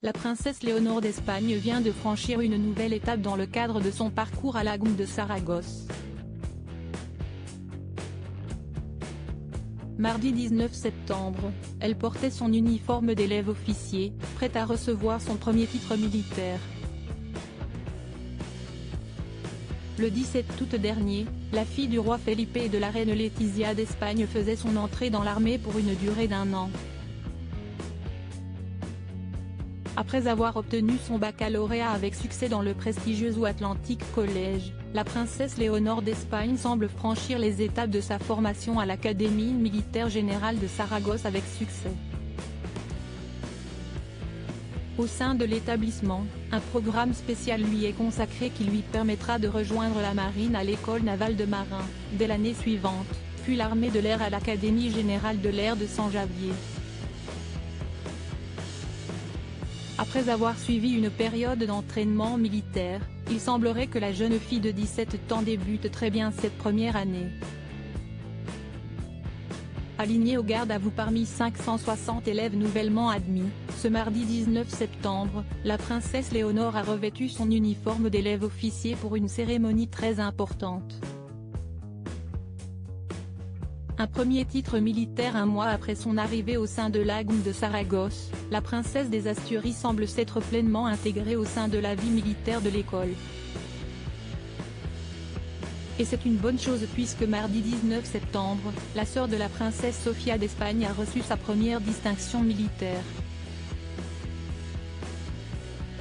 La princesse Léonore d'Espagne vient de franchir une nouvelle étape dans le cadre de son parcours à la Gum de Saragosse. Mardi 19 septembre, elle portait son uniforme d'élève officier, prête à recevoir son premier titre militaire. Le 17 août dernier, la fille du roi Felipe et de la reine Letizia d'Espagne faisait son entrée dans l'armée pour une durée d'1 an. Après avoir obtenu son baccalauréat avec succès dans le prestigieux Atlantic College, la princesse Léonore d'Espagne semble franchir les étapes de sa formation à l'Académie militaire générale de Saragosse avec succès. Au sein de l'établissement, un programme spécial lui est consacré qui lui permettra de rejoindre la marine à l'école navale de marins, dès l'année suivante, puis l'armée de l'air à l'Académie générale de l'air de San-Javier. Après avoir suivi une période d'entraînement militaire, il semblerait que la jeune fille de 17 ans débute très bien cette première année. Alignée au garde à vous parmi 560 élèves nouvellement admis, ce mardi 19 septembre, la princesse Léonore a revêtu son uniforme d'élève officier pour une cérémonie très importante. Un premier titre militaire 1 mois après son arrivée au sein de la Gum de Saragosse, la princesse des Asturies semble s'être pleinement intégrée au sein de la vie militaire de l'école. Et c'est une bonne chose puisque mardi 19 septembre, la sœur de la princesse Sofia d'Espagne a reçu sa première distinction militaire.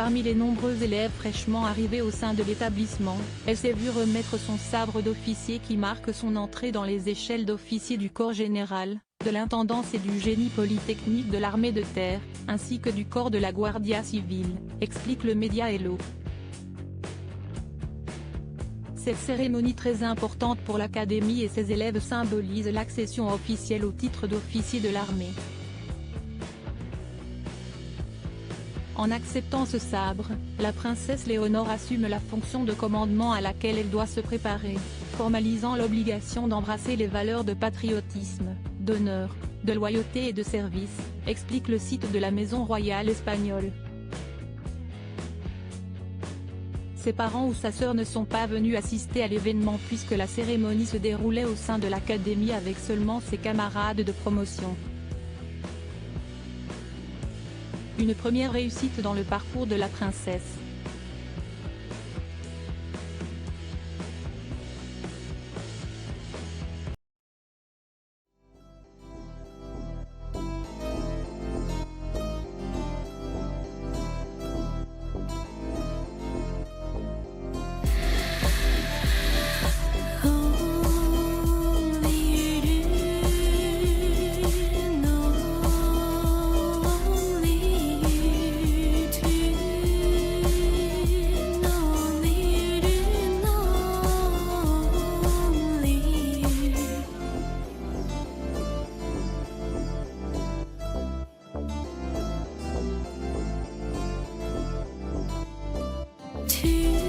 Parmi les nombreux élèves fraîchement arrivés au sein de l'établissement, elle s'est vue remettre son sabre d'officier qui marque son entrée dans les échelles d'officier du corps général, de l'intendance et du génie polytechnique de l'armée de terre, ainsi que du corps de la Guardia Civile, explique le média Hello. Cette cérémonie très importante pour l'académie et ses élèves symbolise l'accession officielle au titre d'officier de l'armée. En acceptant ce sabre, la princesse Léonore assume la fonction de commandement à laquelle elle doit se préparer, formalisant l'obligation d'embrasser les valeurs de patriotisme, d'honneur, de loyauté et de service, explique le site de la Maison royale espagnole. Ses parents ou sa sœur ne sont pas venus assister à l'événement puisque la cérémonie se déroulait au sein de l'académie avec seulement ses camarades de promotion. Une première réussite dans le parcours de la princesse. To